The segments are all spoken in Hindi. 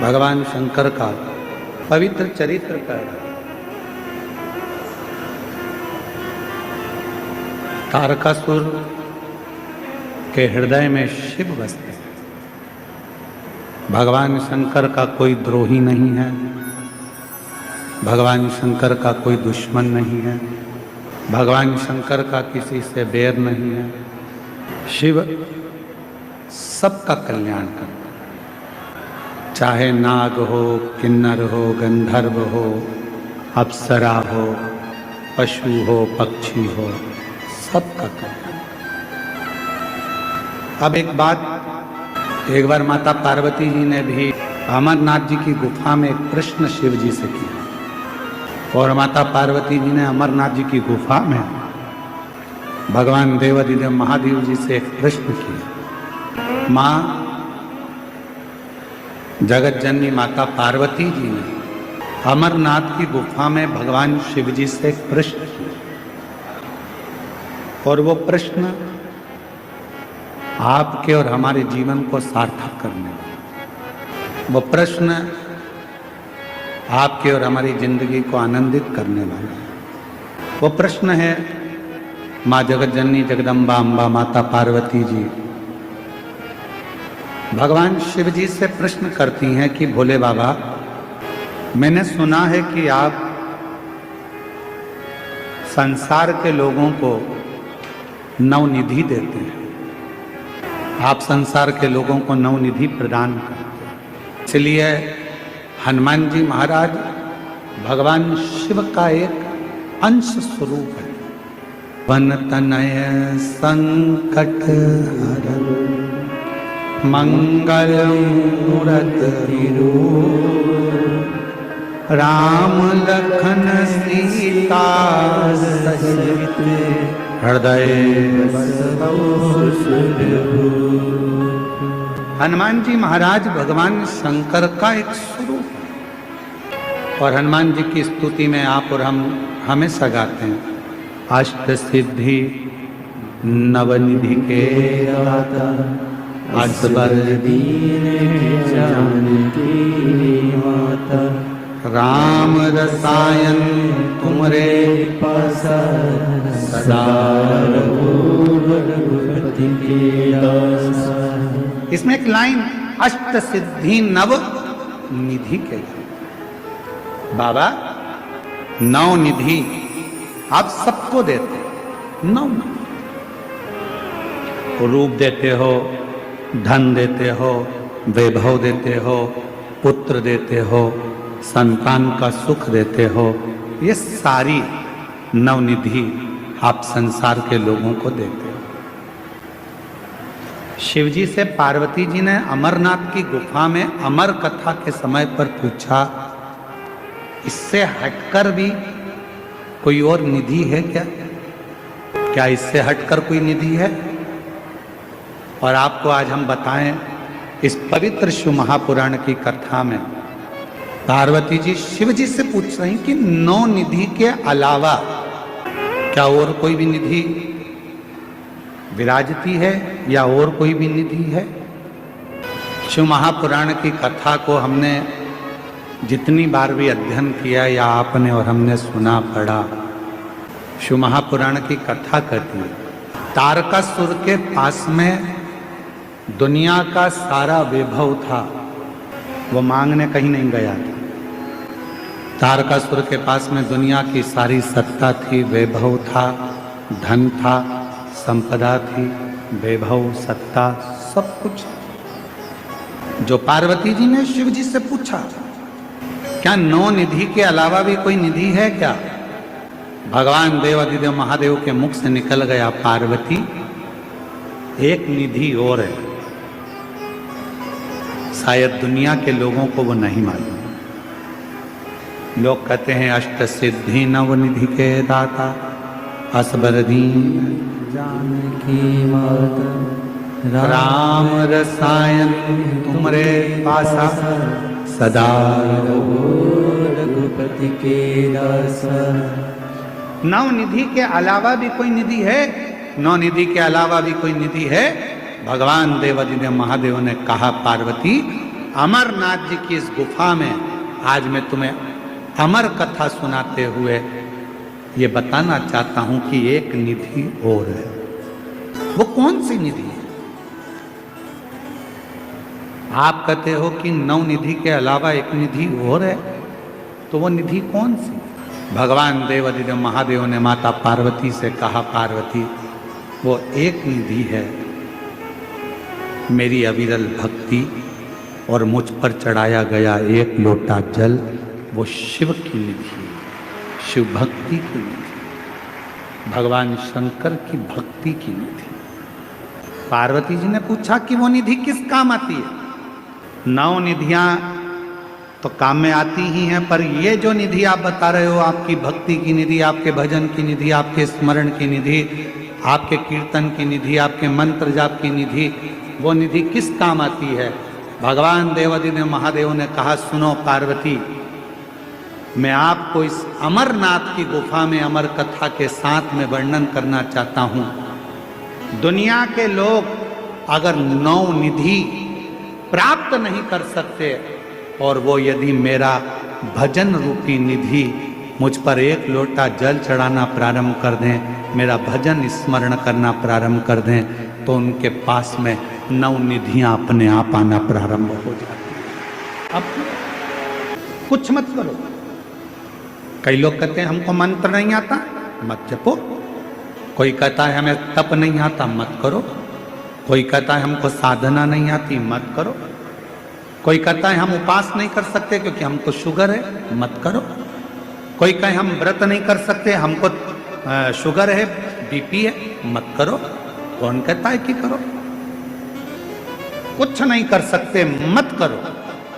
भगवान शंकर का पवित्र चरित्र का तारकासुर के हृदय में शिव बसते हैं। भगवान शंकर का कोई द्रोही नहीं है, भगवान शंकर का कोई दुश्मन नहीं है, भगवान शंकर का किसी से बैर नहीं है। शिव सबका कल्याण करता है, चाहे नाग हो, किन्नर हो, गंधर्व हो, अप्सरा हो, पशु हो, पक्षी हो, सबका कल्याण। अब एक बार माता पार्वती जी ने भी अमरनाथ जी की गुफा में एक प्रश्न शिव जी से किया और माता पार्वती जी ने अमरनाथ जी की गुफा में भगवान देवाधिदेव महादेव जी से एक प्रश्न किया। माँ जगत जननी माता पार्वती जी ने अमरनाथ की गुफा में भगवान शिव जी से एक प्रश्न किया और वो प्रश्न आपके और हमारे जीवन को सार्थक करने वाला, वो प्रश्न आपके और हमारी जिंदगी को आनंदित करने वाला है। वो प्रश्न है माँ जगत जननी जगदम्बा अम्बा माता पार्वती जी भगवान शिव जी से प्रश्न करती हैं कि भोले बाबा, मैंने सुना है कि आप संसार के लोगों को नवनिधि देते हैं, आप संसार के लोगों को नवनिधि प्रदान करते हैं। इसलिए हनुमान जी महाराज भगवान शिव का एक अंश स्वरूप है। वन तनय संकट हरन मंगल मूरत राम लखन सीता सहित हृदय। हनुमान जी महाराज भगवान शंकर का एक स्वरूप है और हनुमान जी की स्तुति में आप और हम हमेशा गाते हैं। अष्ट सिद्धि नवनिधि के दाता असबर दीन जानकी माता राम रसायन तुमरे पास सदा रघुपति के दास। इसमें एक लाइन अष्ट सिद्धि नव निधि के बाबा नव निधि आप सबको देते नौ रूप देते हो, धन देते हो, वैभव देते हो, पुत्र देते हो, संतान का सुख देते हो। ये सारी नवनिधि आप संसार के लोगों को देते हो। शिव जी से पार्वती जी ने अमरनाथ की गुफा में अमर कथा के समय पर पूछा, इससे हटकर भी कोई और निधि है क्या? क्या इससे हटकर कोई निधि है? और आपको आज हम बताएं, इस पवित्र शिव महापुराण की कथा में पार्वती जी शिव जी से पूछ रही कि नौ निधि के अलावा क्या और कोई भी निधि विराजती है या और कोई भी निधि है? शिव महापुराण की कथा को हमने जितनी बार भी अध्ययन किया या आपने और हमने सुना पढ़ा, शिव महापुराण की कथा कहती है तारकासुर के पास में दुनिया का सारा वैभव था, वो मांगने कहीं नहीं गया था। तारकासुर के पास में दुनिया की सारी सत्ता थी, वैभव था, धन था, संपदा थी, वैभव सत्ता सब कुछ। जो पार्वती जी ने शिव जी से पूछा क्या नौ निधि के अलावा भी कोई निधि है क्या? भगवान देवाधिदेव महादेव के मुख से निकल गया, पार्वती एक निधि और है, शायद दुनिया के लोगों को वो नहीं मालूम। लोग कहते हैं अष्ट सिद्धि नव निधि के दाता असबर दीन जानकी माता राम रसायन तुमरे पासा सदा रघुपति के दासा। नव निधि के अलावा भी कोई निधि है? नौ निधि के अलावा भी कोई निधि है? भगवान देवाधिदेव महादेव ने कहा पार्वती अमरनाथ जी की इस गुफा में आज मैं तुम्हें अमर कथा सुनाते हुए ये बताना चाहता हूं कि एक निधि और है। वो कौन सी निधि है? आप कहते हो कि 9 निधि के अलावा एक निधि और है, तो वो निधि कौन सी? भगवान देवादिदेव महादेव ने माता पार्वती से कहा, पार्वती वो एक निधि है मेरी अविरल भक्ति और मुझ पर चढ़ाया गया एक लोटा जल, वो शिव की निधि है, शिव भक्ति की निधि, भगवान शंकर की भक्ति की निधि। पार्वती जी ने पूछा कि वो निधि किस काम आती है? 9 निधियां तो काम में आती ही हैं, पर ये जो निधि आप बता रहे हो, आपकी भक्ति की निधि, आपके भजन की निधि, आपके स्मरण की निधि, आपके कीर्तन की निधि, आपके मंत्र जाप की निधि, वो निधि किस काम आती है? भगवान देवादिदेव महादेव ने कहा, सुनो पार्वती, मैं आपको इस अमरनाथ की गुफा में अमर कथा के साथ में वर्णन करना चाहता हूं। दुनिया के लोग अगर 9 निधि प्राप्त नहीं कर सकते और वो यदि मेरा भजन रूपी निधि मुझ पर एक लोटा जल चढ़ाना प्रारंभ कर दें, मेरा भजन स्मरण करना प्रारंभ कर दें, तो उनके पास में 9 निधियां अपने आप आना प्रारंभ हो जाती हैं। अब कुछ मत करो। कई लोग कहते हैं हमको मंत्र नहीं आता, मत जपो। कोई कहता है हमें तप नहीं आता, मत करो। कोई कहता है हमको साधना नहीं आती, मत करो। कोई कहता है हम उपास नहीं कर सकते क्योंकि हमको शुगर है, मत करो। कोई कहे हम व्रत नहीं कर सकते, हमको शुगर है, बीपी है, मत करो। कौन कहता है कि करो? कुछ नहीं कर सकते, मत करो।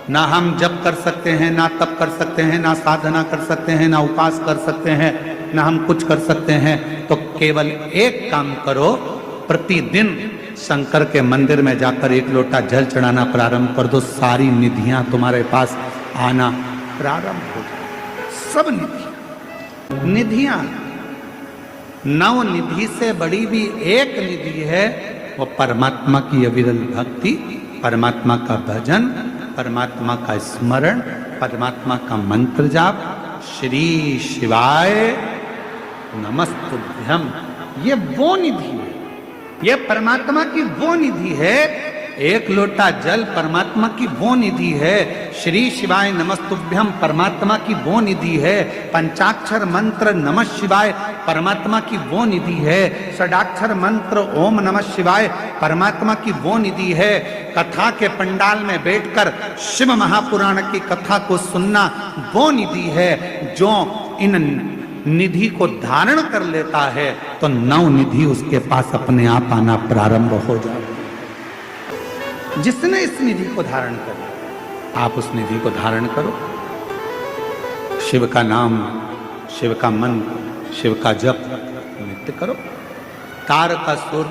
ना हम जप कर सकते हैं, ना तप कर सकते हैं, ना साधना कर सकते हैं, ना उपास कर सकते हैं, ना हम कुछ कर सकते हैं। तो केवल एक काम करो, प्रतिदिन शंकर के मंदिर में जाकर एक लोटा जल चढ़ाना प्रारंभ कर दो, सारी निधियां तुम्हारे पास आना प्रारंभ हो जाए। सब निधियां 9 निधि से बड़ी भी एक निधि है, वो परमात्मा की अविरल भक्ति, परमात्मा का भजन, परमात्मा का स्मरण, परमात्मा का मंत्र जाप, श्री शिवाय नमस्तुभ्यम। ये वो निधि है, ये परमात्मा की वो निधि है। एक लोटा जल परमात्मा की वो निधि है। श्री शिवाय नमस्तुभ्यम परमात्मा की वो निधि है। पंचाक्षर मंत्र नमः शिवाय परमात्मा की वो निधि है। षडाक्षर मंत्र ओम नमः शिवाय परमात्मा की वो निधि है। कथा के पंडाल में बैठकर शिव महापुराण की कथा को सुनना वो निधि है। जो इन निधि को धारण कर लेता है तो 9 निधि उसके पास अपने आप आना प्रारंभ हो जाए। जिसने इस निधि को धारण कर, आप उस निधि को धारण करो। शिव का नाम, शिव का मंत्र, शिव का जप नित्य करो। तारकासुर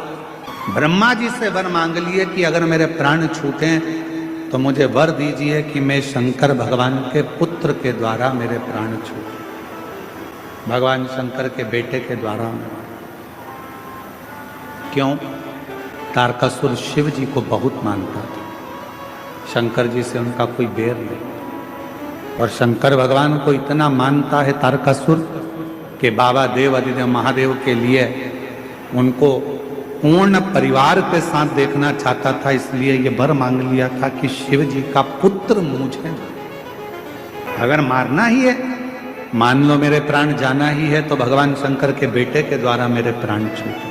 ब्रह्मा जी से वर मांग लिए कि अगर मेरे प्राण छूटे तो मुझे वर दीजिए कि मैं शंकर भगवान के पुत्र के द्वारा मेरे प्राण छूटे, भगवान शंकर के बेटे के द्वारा। क्यों? तारकासुर शिव जी को बहुत मानता था, शंकर जी से उनका कोई बैर नहीं। और शंकर भगवान को इतना मानता है तारकासुर कि बाबा देव आदिदेव महादेव के लिए उनको पूर्ण परिवार के साथ देखना चाहता था, इसलिए ये वर मांग लिया था कि शिव जी का पुत्र मुझे अगर मारना ही है, मान लो मेरे प्राण जाना ही है, तो भगवान शंकर के बेटे के द्वारा मेरे प्राण छूटे।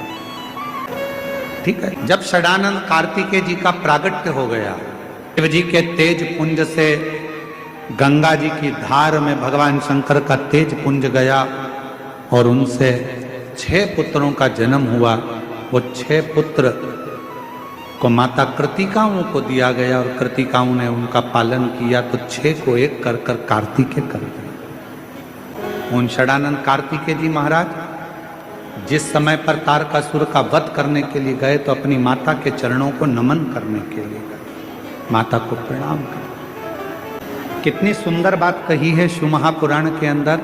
ठीक है। जब षडानंद कार्तिकेय जी का प्रागट्य हो गया, शिव जी के तेज पुंज से गंगा जी की धार में भगवान शंकर का तेज पुंज गया और उनसे 6 पुत्रों का जन्म हुआ। वो 6 पुत्र को माता कृतिकाओं को दिया गया और कृतिकाओं ने उनका पालन किया, तो 6 को एक कर कर कार्तिकेय कर दिया। उन षडानंद कार्तिकेय जी महाराज जिस समय पर तारकासुर का वध करने के लिए गए तो अपनी माता के चरणों को नमन करने के लिए गए, माता को प्रणाम कर। कितनी सुंदर बात कही है शिव महापुराण के अंदर।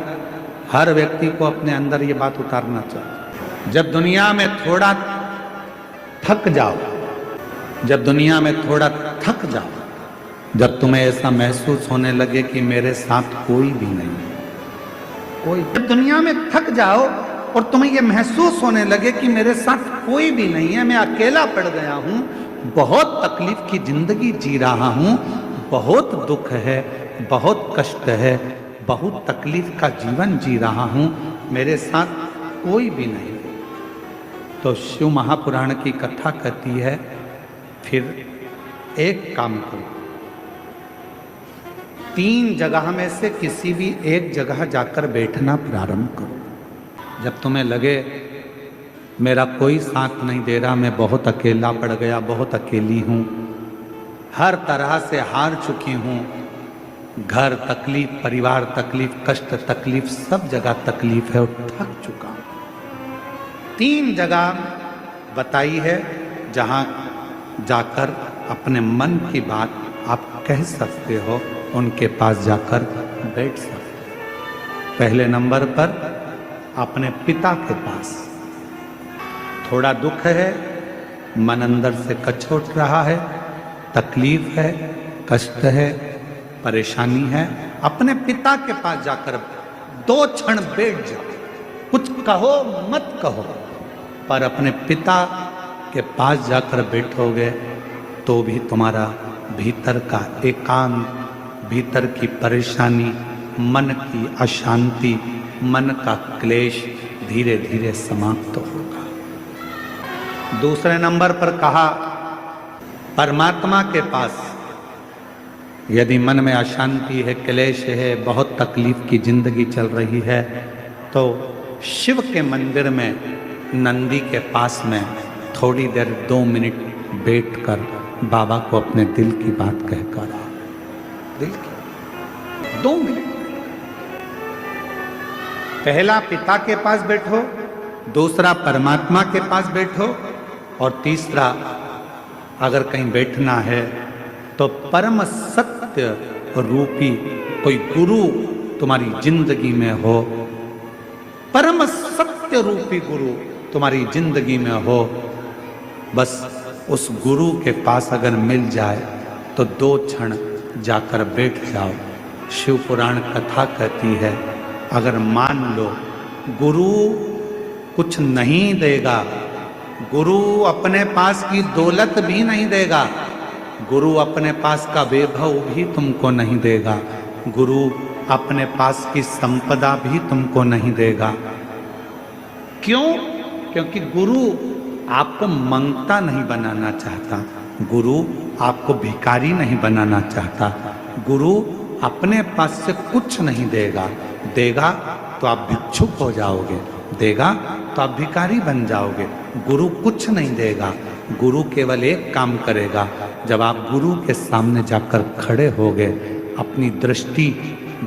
हर व्यक्ति को अपने अंदर ये बात उतारना चाहिए। जब दुनिया में थोड़ा थक जाओ, जब दुनिया में थोड़ा थक जाओ जब तुम्हें ऐसा महसूस होने लगे कि मेरे साथ कोई भी नहीं है, कोई दुनिया में थक जाओ और तुम्हें यह महसूस होने लगे कि मेरे साथ कोई भी नहीं है, मैं अकेला पड़ गया हूं, बहुत तकलीफ की जिंदगी जी रहा हूं, बहुत दुख है, बहुत कष्ट है, बहुत तकलीफ का जीवन जी रहा हूं, मेरे साथ कोई भी नहीं, तो शिव महापुराण की कथा कहती है फिर एक काम करो, 3 जगह में से किसी भी एक जगह जाकर बैठना प्रारंभ करो। जब तुम्हें लगे मेरा कोई साथ नहीं दे रहा, मैं बहुत अकेला पड़ गया, बहुत अकेली हूँ, हर तरह से हार चुकी हूँ, घर तकलीफ, परिवार तकलीफ, कष्ट तकलीफ, सब जगह तकलीफ है और थक चुका हूँ। 3 जगह बताई है जहाँ जाकर अपने मन की बात आप कह सकते हो, उनके पास जाकर बैठ सकते। पहले नंबर पर अपने पिता के पास। थोड़ा दुख है, मन अंदर से कचोट रहा है, तकलीफ है, कष्ट है, परेशानी है, अपने पिता के पास जाकर 2 क्षण बैठ जाओ। कुछ कहो मत कहो, पर अपने पिता के पास जाकर बैठोगे तो भी तुम्हारा भीतर का एकांत, भीतर की परेशानी, मन की अशांति, मन का क्लेश धीरे धीरे समाप्त होगा। दूसरे नंबर पर कहा परमात्मा के पास। यदि मन में अशांति है, क्लेश है, बहुत तकलीफ की जिंदगी चल रही है, तो शिव के मंदिर में नंदी के पास में थोड़ी देर 2 मिनट बैठकर बाबा को अपने दिल की बात कहकर आओ। दिल की 2 मिनट। पहला पिता के पास बैठो, दूसरा परमात्मा के पास बैठो, और तीसरा अगर कहीं बैठना है तो परम सत्य रूपी कोई गुरु तुम्हारी जिंदगी में हो, परम सत्य रूपी गुरु तुम्हारी जिंदगी में हो, बस उस गुरु के पास अगर मिल जाए तो 2 क्षण जाकर बैठ जाओ। शिव पुराण कथा कहती है अगर मान लो गुरु कुछ नहीं देगा, गुरु अपने पास की दौलत भी नहीं देगा, गुरु अपने पास का वैभव भी तुमको नहीं देगा, गुरु अपने पास की संपदा भी तुमको नहीं देगा। क्यों? क्योंकि गुरु आपको मंगता नहीं बनाना चाहता, गुरु आपको भिखारी नहीं बनाना चाहता, गुरु अपने पास से कुछ नहीं देगा, देगा तो आप भिक्षुक हो जाओगे, देगा तो आप भिखारी बन जाओगे। गुरु कुछ नहीं देगा, गुरु केवल एक काम करेगा, जब आप गुरु के सामने जाकर खड़े होगे अपनी दृष्टि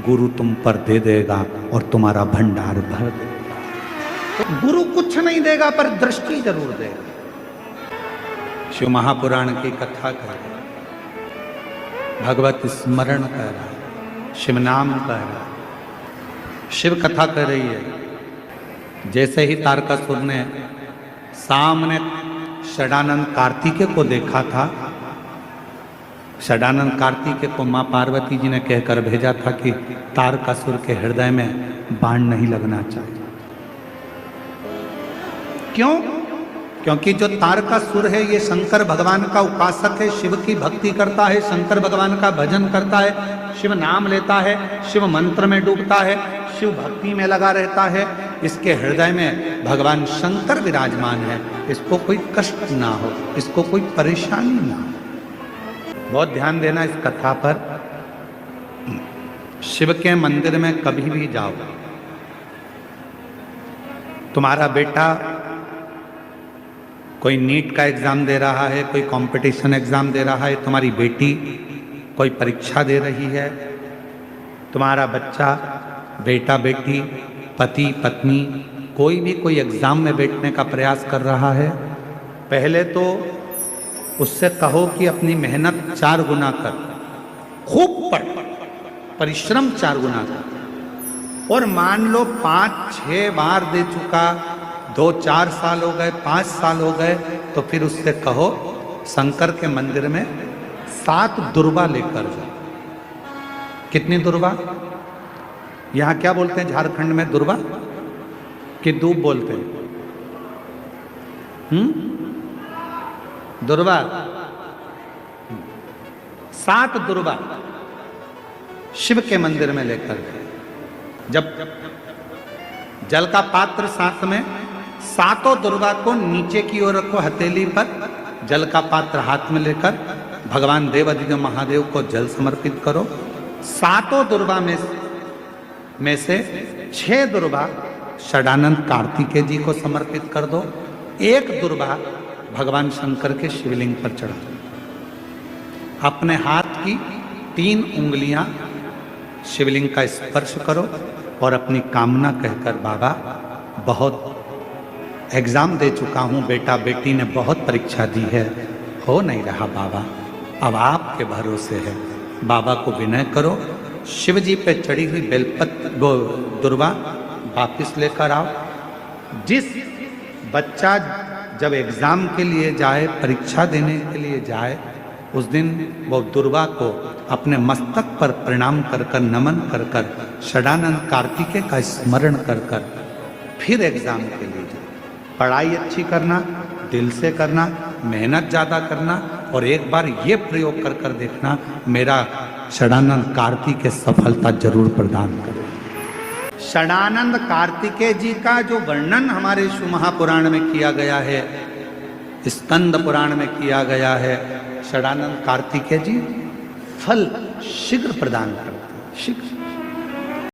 गुरु तुम पर दे देगा और तुम्हारा भंडार भर देगा। तो गुरु कुछ नहीं देगा पर दृष्टि जरूर देगा। शिव महापुराण की कथा कर रहा, भगवत स्मरण कर रहा, शिव नाम कर रहा, शिव कथा कर रही है। जैसे ही तारकासुर ने सामने षडानंद कार्तिकेय को देखा था, षडानंद कार्तिकेय को मां पार्वती जी ने कहकर भेजा था कि तारकासुर के हृदय में बाण नहीं लगना चाहिए। क्यों? क्योंकि जो तारकासुर है ये शंकर भगवान का उपासक है, शिव की भक्ति करता है, शंकर भगवान का भजन करता है, शिव नाम लेता है, शिव मंत्र में डूबता है, शिव भक्ति में लगा रहता है। इसके हृदय में भगवान शंकर विराजमान है, इसको कोई कष्ट ना हो, इसको कोई परेशानी ना हो। बहुत ध्यान देना इस कथा पर। शिव के मंदिर में कभी भी जाओ, तुम्हारा बेटा कोई नीट का एग्जाम दे रहा है, कोई कंपटीशन एग्जाम दे रहा है, तुम्हारी बेटी कोई परीक्षा दे रही है, तुम्हारा बच्चा, बेटा बेटी, पति पत्नी कोई भी कोई एग्जाम में बैठने का प्रयास कर रहा है, पहले तो उससे कहो कि अपनी मेहनत 4 गुना कर, खूब पढ़, परिश्रम 4 गुना कर। और मान लो 5-6 बार दे चुका, 2-4 साल हो गए, 5 साल हो गए, तो फिर उससे कहो शंकर के मंदिर में 7 दुर्वा लेकर जाओ। कितनी दुर्वा? यहां क्या बोलते हैं झारखंड में? दुर्वा कि दूब बोलते हैं? दुर्वा। 7 दुर्वा शिव के मंदिर में लेकर गए। जब जल का पात्र साथ में, 7 दुर्वा को नीचे की ओर रखो हथेली पर, जल का पात्र हाथ में लेकर भगवान देवाधिदेव महादेव को जल समर्पित करो। 7 दुर्वा में से 6 दुर्वा षडानंद कार्तिकेय जी को समर्पित कर दो। 1 दुर्वा भगवान शंकर के शिवलिंग पर चढ़ा दो। अपने हाथ की 3 उंगलियां शिवलिंग का स्पर्श करो और अपनी कामना कहकर, बाबा बहुत एग्जाम दे चुका हूं, बेटा बेटी ने बहुत परीक्षा दी है, हो नहीं रहा बाबा, अब आपके भरोसे है। बाबा को विनय करो, शिव जी पे चढ़ी हुई बेलपत्र दुर्वा वापिस लेकर आओ। जिस बच्चा जब एग्जाम के लिए जाए, परीक्षा देने के लिए जाए, उस दिन वो दुर्वा को अपने मस्तक पर प्रणाम कर कर, नमन कर कर, षडानंद कार्तिकेय का स्मरण कर कर फिर एग्जाम के लिए जाए। पढ़ाई अच्छी करना, दिल से करना, मेहनत ज़्यादा करना, और एक बार ये प्रयोग कर कर देखना, मेरा षडानंद कार्तिकेय सफलता जरूर प्रदान करे। षडानंद कार्तिकेय जी का जो वर्णन हमारे शिव महापुराण में किया गया है, स्कंद पुराण में किया गया है, षडानंद कार्तिकेय जी फल शीघ्र प्रदान करते हैं, शीघ्र।